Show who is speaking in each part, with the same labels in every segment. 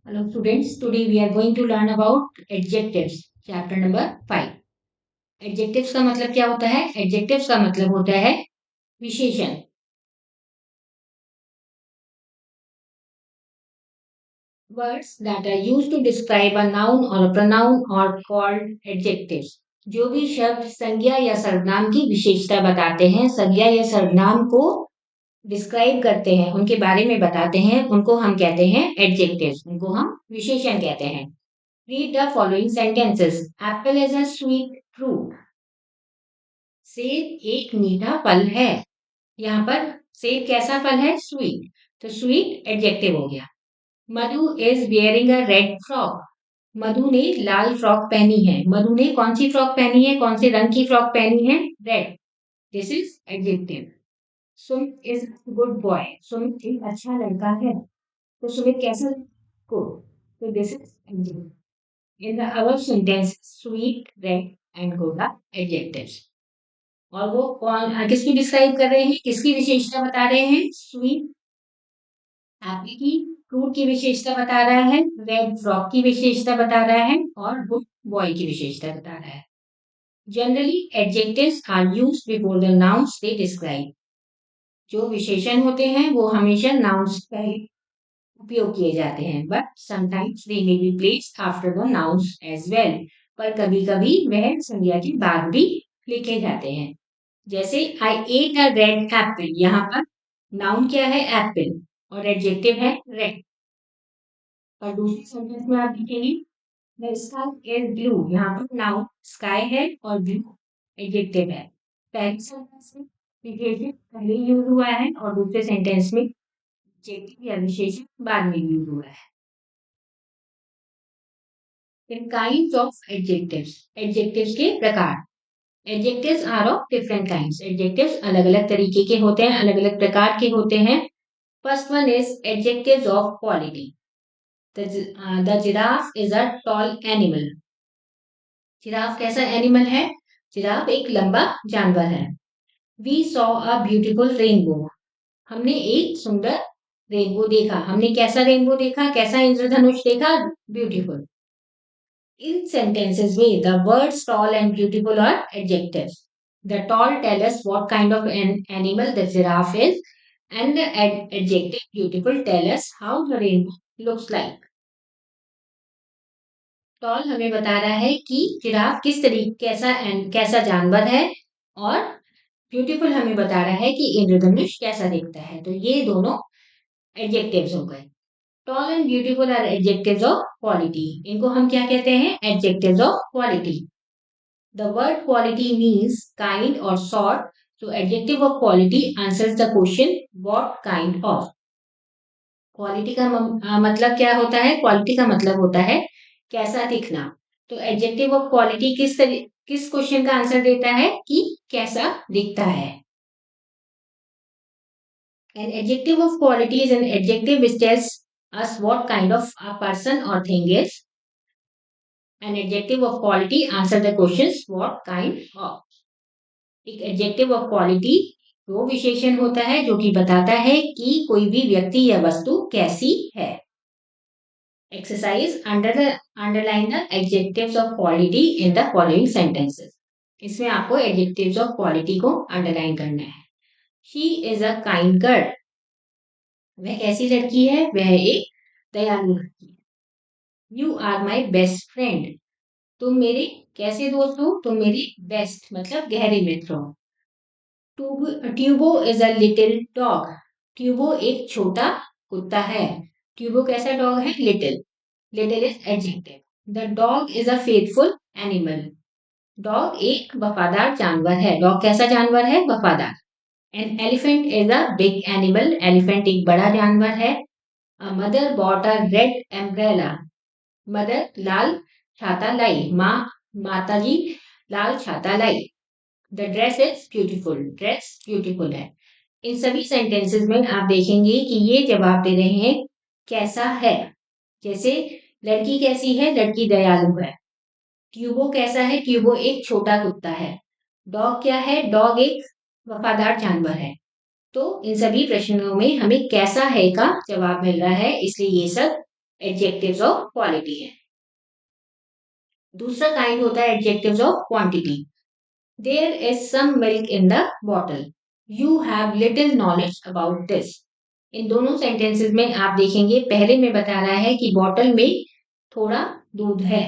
Speaker 1: Hello students, today we are going to learn about adjectives, chapter number 5. Adjectives का मतलब क्या होता है? Adjectives का मतलब होता है विशेषण. Words that are used to describe a noun or a pronoun are called adjectives. जो भी शब्द संज्ञा या सर्वनाम की विशेषता बताते हैं, संज्ञा या सर्वनाम को डिस्क्राइब करते हैं, उनके बारे में बताते हैं, उनको हम कहते हैं एडजेक्टिव्स, उनको हम विशेषण कहते हैं. Read the following sentences. Apple is a sweet fruit. सेब एक मीठा फल है. यहाँ पर सेब कैसा फल है? स्वीट. तो स्वीट एडजेक्टिव हो गया. Madhu is wearing a red frock. Madhu ने लाल फ्रॉक पहनी है. मधु ने कौन सी फ्रॉक पहनी है? कौन से रंग की फ्रॉक पहनी है? Red. This is adjective. Sumit is good boy. Sumit एक अच्छा लड़का है. तो सुमित कैसा? गुड. तो this is adjective. In the above sentence, sweet, red and good are adjectives. और वो कौन किसकी डिस्क्राइब कर रहे हैं? किसकी विशेषता बता रहे हैं? स्वीट एप्पल की, फ्रूट की विशेषता बता रहा है, रेड फ्रॉक की विशेषता बता रहा है और गुड बॉय की विशेषता बता रहा है. Generally adjectives are used before the nouns they describe. जो विशेषण होते हैं वो हमेशा नाउन्स पहले उपयोग किए जाते हैं, but sometimes they may be placed after the nouns as well. पर कभी कभी वह संज्ञा के बाद भी लिखे जाते हैं. जैसे आई एट अ रेड एप्पल. यहाँ पर नाउन क्या है? एप्पल. और एडजेक्टिव है रेड. और दूसरी सेंटेंस में आप देखेंगे द स्काई इज ब्लू. यहाँ पर नाउन स्काई है और ब्लू एडजेक्टिव है. पहली सेंटेंस में विशेषण पहले यूज हुआ है और दूसरे सेंटेंस में एडजेक्टिव या विशेषण बाद में यूज हुआ है. इन काइंड्स ऑफ एडजेक्टिव्स. एडजेक्टिव्स के प्रकार. Adjectives are of different kinds. Adjectives अलग अलग तरीके के होते हैं, अलग अलग प्रकार के होते हैं. First one is adjectives of quality. The giraffe is a tall animal. Giraffe कैसा एनिमल है? जिराफ एक लंबा जानवर है. We saw a beautiful rainbow. हमने एक सुंदर रेनबो देखा. हमने कैसा रेनबो देखा? कैसा इंद्रधनुष देखा? ब्यूटीफुल. In sentences में the words tall and beautiful are adjectives. The tall tell us what kind of an animal the giraffe is, and the adjective beautiful tell us how the rainbow looks like. Tall हमें बता रहा है कि giraffe किस तरीके कैसा जानवर है, और ब्यूटीफुल हमें बता रहा है कि इंद्रधनुष कैसा दिखता है. तो ये दोनों एडजेक्टिव्स हो गए. Tall and beautiful are adjectives of quality. इनको हम क्या कहते हैं? Adjectives of quality. The word quality means kind or sort. So adjective of quality answers the question what kind of. Quality का मतलब क्या होता है? क्वालिटी का मतलब होता है कैसा दिखना. तो एडजेक्टिव ऑफ क्वालिटी किस क्वेश्चन का आंसर देता है कि कैसा दिखता है. An adjective of quality is an adjective which tells us what kind of a person or thing is. An adjective of quality answer the questions what kind of. एक adjective of quality वो विशेषण होता है जो कि बताता है कि कोई भी व्यक्ति या वस्तु कैसी है. Exercise underline the adjectives of quality in the following sentences. इसमें आपको एडजेक्टिव्स ऑफ क्वालिटी को अंडरलाइन करना है. She is a kind girl. वह कैसी लड़की है? वह एक दयालु लड़की है. You are my best friend. तुम मेरे कैसे दोस्त हो? तुम मेरे बेस्ट मतलब गहरे मित्र हो. Tubo is a little dog. Tubo एक छोटा कुत्ता है. ट्यूबो कैसा डॉग है? Little. Little is adjective. The dog is a faithful animal. Dog एक वफादार जानवर है. डॉग कैसा जानवर है? वफादार. An elephant is a big animal. Elephant एक बड़ा जानवर है. A mother bought a red umbrella. Mother लाल छाता लाई. माता जी लाल छाता लाई. The dress is beautiful. Dress beautiful है. इन सभी सेंटेंसेस में आप देखेंगे कि ये जवाब दे रहे हैं कैसा है. जैसे लड़की कैसी है? लड़की दयालु है. ट्यूबो कैसा है? ट्यूबो एक छोटा कुत्ता है. डॉग क्या है? डॉग एक वफादार जानवर है. तो इन सभी प्रश्नों में हमें कैसा है का जवाब मिल रहा है, इसलिए ये सब एडजेक्टिव्स ऑफ क्वालिटी है। दूसरा काइंड होता है adjectives of quantity. There is some milk in the bottle, you have little knowledge about this. इन दोनों सेंटेंसेस में आप देखेंगे पहले में बता रहा है कि बॉटल में थोड़ा दूध है,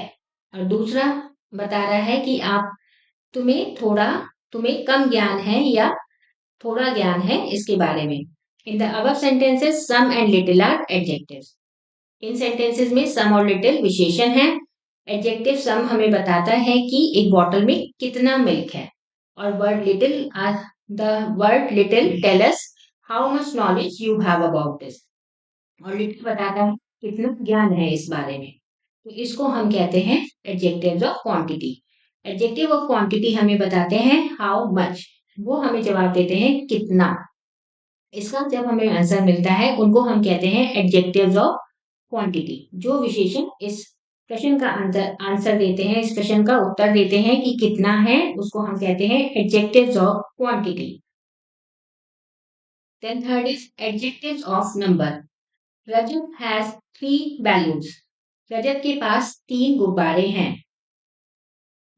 Speaker 1: और दूसरा बता रहा है कि आप तुम्हें कम ज्ञान है या थोड़ा ज्ञान है इसके बारे में। In the above sentences some and little are adjectives. इन सेंटेंसेस में सम और लिटिल विशेषण है। एडजेक्टिव सम हमें बताता है कि एक बॉटल में कितना मिल्क है, और word little tell us how much knowledge you have about this, और लिटिल बताता है कितना ज्ञान है इस बारे में। तो इसको हम कहते हैं adjectives of quantity. Adjective of quantity हमें बताते हैं हाउ मच, वो हमें जवाब देते हैं कितना। इसका जब हमें आंसर मिलता है उनको हम कहते हैं एडजेक्टिव्स ऑफ क्वांटिटी। जो विशेषण इस प्रश्न का आंसर देते हैं, इस प्रश्न का उत्तर देते हैं कि कितना है, उसको हम कहते हैं adjectives of quantity. Then third is adjectives of number. Rajat has 3 balloons, Rajat के पास 3 गुब्बारे हैं।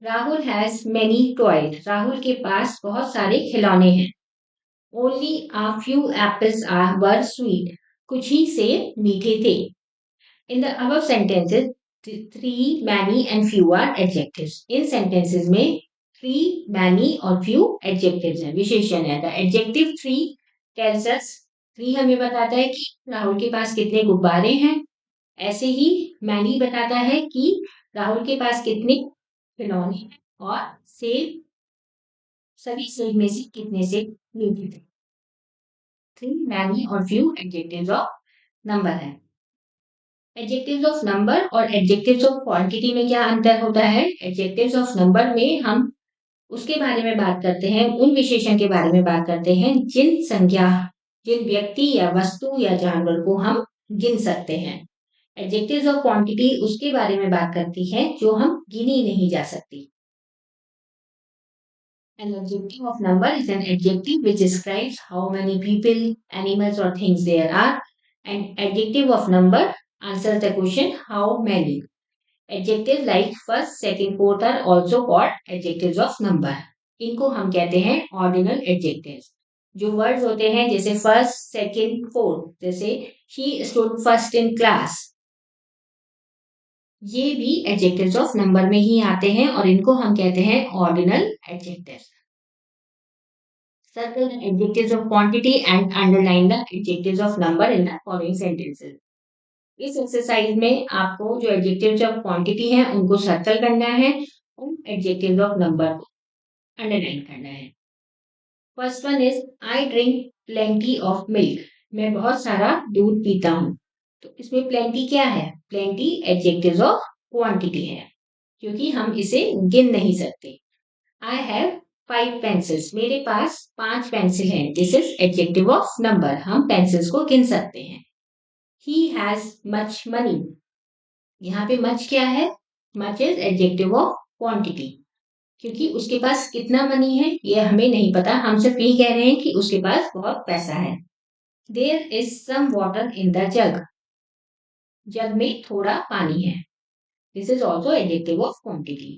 Speaker 1: Rahul has many toys, Rahul के पास बहुत सारे खिलौने हैं। Only a few apples were sweet, कुछ ही सेब मीठे थे। In the above sentences, three, many and few are adjectives. In sentences में three, many और few adjectives हैं, विशेषण है। The adjective three tells us, three हमें बताता है कि राहुल के पास कितने गुब्बारे हैं। ऐसे ही many बताता है कि राहुल के पास कितने खिलौने हैं, और सेब, सभी सेब में से कितने से मीठे थे। थ्री, मैनी और फ्यू एडजेक्टिव्स ऑफ नंबर है। एडजेक्टिव्स ऑफ नंबर और एडजेक्टिव्स ऑफ क्वांटिटी में क्या अंतर होता है? एडजेक्टिव्स ऑफ नंबर में हम उसके बारे में बात करते हैं, उन विशेषण के बारे में बात करते हैं जिन व्यक्ति या वस्तु या जानवर को हम गिन सकते हैं। एडजेक्टिव्स ऑफ क्वांटिटी उसके बारे में बात करती है जो हम गिनी नहीं जा सकती। An adjective of number is an adjective which describes how many people, animals, or things there are. An adjective of number answers the question how many. Adjectives like first, second, fourth are also called adjectives of number. इनको हम कहते हैं ordinal adjectives. जो words होते हैं जैसे first, second, fourth, जैसे he stood first in class, ये भी adjectives of number में ही आते हैं और इनको हम कहते हैं ordinal adjectives. Circle the adjectives of quantity and underline the adjectives of number in the following sentences. इस एक्सरसाइज में आपको जो एडजेक्टिव्स ऑफ क्वांटिटी हैं उनको सर्कल करना है, उन एडजेक्टिव्स ऑफ नंबर को अंडरलाइन करना है। First one is I drink plenty of milk, मैं बहुत सारा दूध पीता हूँ। तो इसमें प्लेंटी क्या है? प्लेंटी एडजेक्टिव्स ऑफ क्वांटिटी है, क्योंकि हम इसे गिन नहीं सकते। आई हैव 5 पेंसिल्स, मेरे पास 5 पेंसिल हैं। This is adjective of number, हम पेंसिल्स को गिन सकते हैं। He has much money, यहाँ पे much क्या है? Much is adjective of quantity, क्योंकि उसके पास कितना मनी है ये हमें नहीं पता, हम सिर्फ यही कह रहे हैं कि उसके पास बहुत पैसा है। There is some water in the jug, जग में थोड़ा पानी है। This is also adjective of quantity.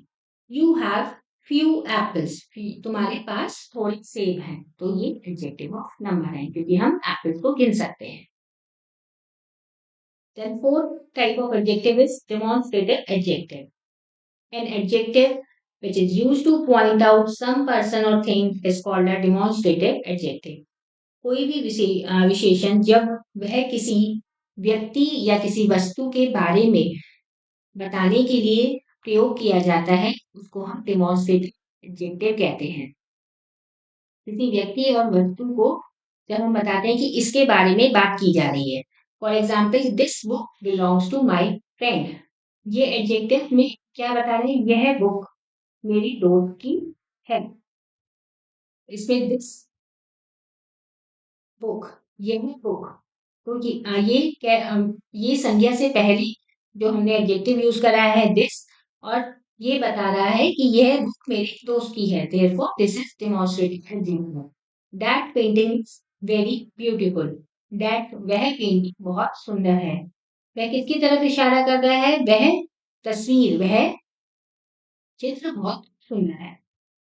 Speaker 1: You have few apples, तुम्हारे पास थोड़े सेब हैं, तो ये adjective of number है, क्योंकि हम apples को गिन सकते हैं। Then fourth type of adjective is demonstrative adjective. An adjective which is used to point out some person or thing is called a demonstrative adjective. कोई भी विशेषण जब वह किसी व्यक्ति या किसी वस्तु के बारे में बताने के लिए प्रयोग किया जाता है, उसको हम demonstrative adjective कहते हैं। किसी व्यक्ति और वस्तु को जब हम बताते हैं कि इसके बारे में बात की जा रही है, for example this book belongs to my friend, ये एडजेक्टिव में क्या बता रहे हैं? यह बुक मेरी दोस्त की है। इसमें दिस बुक, यह बुक, तो ये संज्ञा से पहले जो हमने एडजेक्टिव यूज करा है दिस, और ये बता रहा है कि यह बुक मेरी दोस्त की है, therefore this is demonstrative adjective. That painting is very beautiful, that वह पेंटिंग बहुत सुंदर है। वह किसकी तरफ इशारा कर रहा है? वह तस्वीर, वह चित्र बहुत सुंदर है।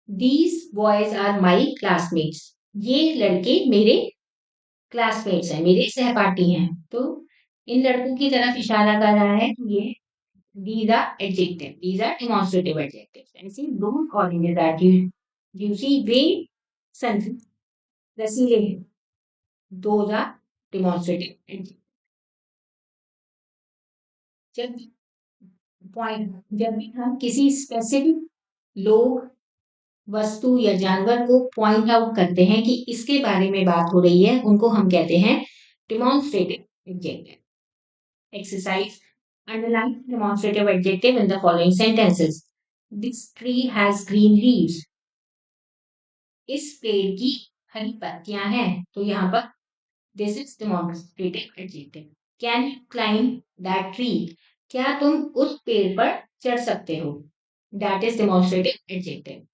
Speaker 1: These boys are my classmates. ये लड़के मेरे क्लासमेट्स हैं, मेरे सहपाठी हैं। तो इन लड़कों की तरफ इशारा कर रहा है कि ये these are adjective, these are demonstrative adjectives. And see, don't calling it that you see वे सन रसीले हैं। Those are demonstrative adjectives. जब जब भी हम किसी स्पेसिफिक लोग, वस्तु या जानवर को पॉइंट आउट करते हैं कि इसके बारे में बात हो रही है, उनको हम कहते हैं demonstrative adjective. Exercise, underline demonstrative adjective in the following sentences. This tree has green leaves. इस पेड़ की हरी पत्तियां हैं। तो यहाँ पर this is demonstrative adjective. Can you climb that tree? क्या तुम उस पेड़ पर चढ़ सकते हो? That is demonstrative adjective.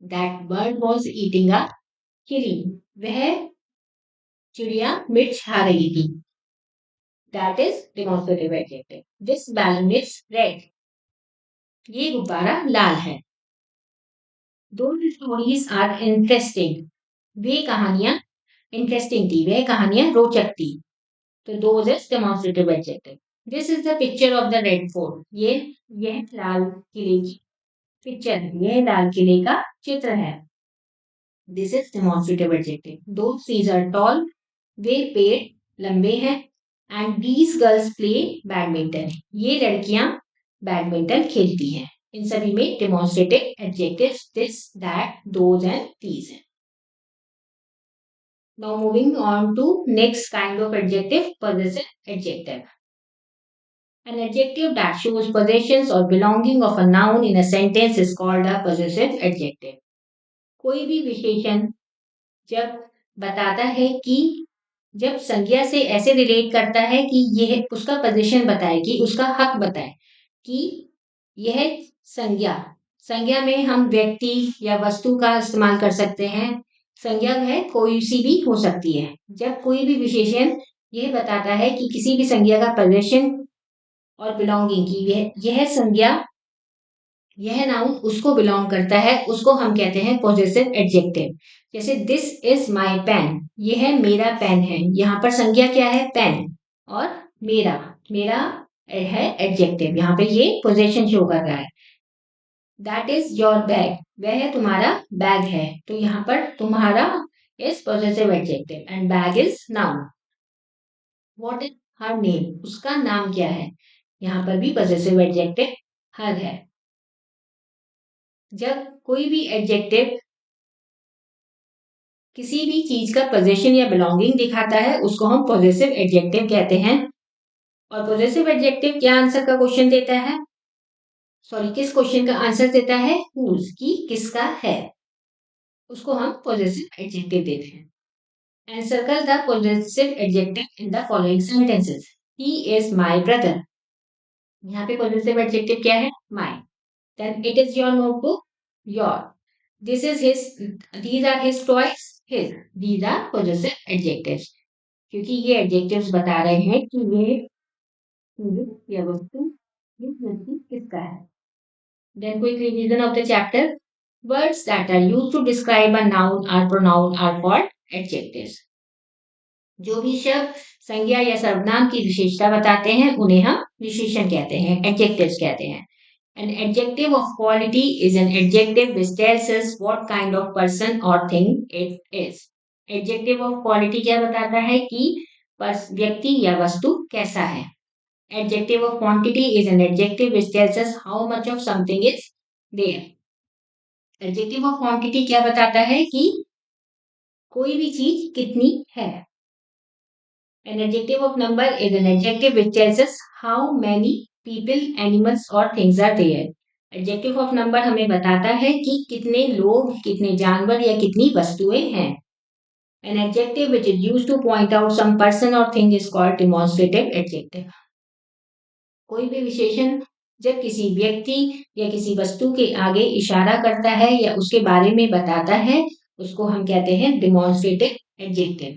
Speaker 1: That bird was eating a chili. वह चिड़िया मिर्च खा रही थी। That is demonstrative adjective. This balloon is red. ये गुब्बारा लाल है। Those stories are interesting. वे कहानियां इंटरेस्टिंग थी, वह कहानियां रोचक थी। तो those is demonstrative adjective. This is the picture of the red fort. यह लाल किले की पिक्चर है, यह लाल किले का चित्र है। This is demonstrative adjective. Those trees are tall. वे पेड़ लंबे हैं। And these girls play badminton. ये लड़कियां बैडमिंटन खेलती हैं। इन सभी में demonstrative adjectives this, that, those and these हैं। Now moving on to next kind of adjective, possessive adjective. An adjective that shows possessions or belonging of a noun in a sentence is called a possessive adjective. कोई भी विशेषण जब बताता है कि जब संज्ञा से ऐसे रिलेट करता है कि यह उसका पोजीशन बताए, कि उसका हक बताए, कि यह संज्ञा में हम व्यक्ति या वस्तु का इस्तेमाल कर सकते हैं। संज्ञा है कोई सी भी हो सकती है। जब कोई भी विशेषण यह बताता है कि किसी भी संज्ञा का पोजीशन और बिलोंगिंग की यह संज्ञा, यह नाउन उसको बिलोंग करता है, उसको हम कहते हैं पॉजेसिव एडजेक्टिव। जैसे दिस इज माई पेन, यह मेरा पेन है। यहाँ पर संज्ञा क्या है? पेन। और मेरा मेरा है एडजेक्टिव, यहाँ पे ये पोजेशन शो कर रहा है। दैट इज योर बैग, वह तुम्हारा बैग है। तो यहाँ पर तुम्हारा is possessive adjective and bag is noun. What is her name, उसका नाम क्या है? यहाँ पर भी पॉजेसिव एडजेक्टिव हर है। जब कोई भी एडजेक्टिव किसी भी चीज का पोजेशन या बिलोंगिंग दिखाता है, उसको हम पॉजेसिव एडजेक्टिव कहते हैं। और पॉजेसिव एडजेक्टिव क्या आंसर का क्वेश्चन देता है? सॉरी, किस क्वेश्चन का आंसर देता है? हुज, की किसका है, उसको हम पॉजेसिव एडजेक्टिव देते हैं। And circle the possessive adjective in the following sentences. He is my brother, यहाँ पे पॉजेसिव एडजेक्टिव क्या है? My. Then it is your notebook, your. This is his, these are his toys, his. These are possessive adjectives, क्योंकि ये adjectives बता रहे हैं कि ये या वस्तु ये व्यक्ति किसका है। Then quick revision of the chapter. Words that are used to describe a noun or pronoun are called adjectives. जो भी शब्द संज्ञा या सर्वनाम की विशेषता बताते हैं, उन्हें हम विशेषण कहते हैं, एडजेक्टिव्स कहते हैं। An adjective of quality is an adjective which tells us what kind of person or thing it is. Adjective of quality क्या बताता है? कि व्यक्ति या वस्तु कैसा है। Adjective of quantity is an adjective which tells us how much of something is there. Adjective of quantity क्या बताता है? कि कोई भी चीज कितनी है। An adjective of number is an adjective which tells us how many people, animals or things are there. Adjective of number हमें बताता है कि कितने लोग, कितने जानवर या कितनी वस्तुएं हैं। An adjective which is used to point out some person or thing is called demonstrative adjective. कोई भी विशेषण जब किसी व्यक्ति या किसी वस्तु के आगे इशारा करता है या उसके बारे में बताता है, उसको हम कहते हैं demonstrative adjective.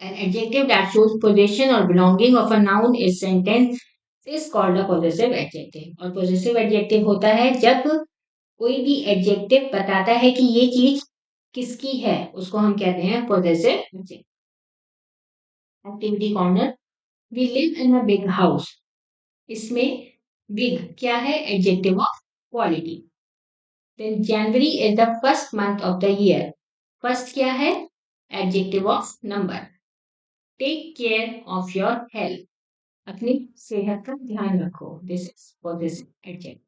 Speaker 1: An adjective that shows possession or belonging of a noun is sentence is called a possessive adjective. और possessive adjective होता है जब कोई भी adjective बताता है कि ये चीज किसकी है, उसको हम कहते हैं possessive adjective. Activity corner. We live in a big house. इसमें big क्या है? Adjective of quality. Then January is the first month of the year. First क्या है? Adjective of number. Take care of your health. अपनी सेहत का ध्यान रखो. This is for this adjective.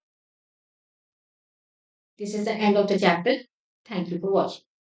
Speaker 1: This is the end of the chapter. Thank you for watching.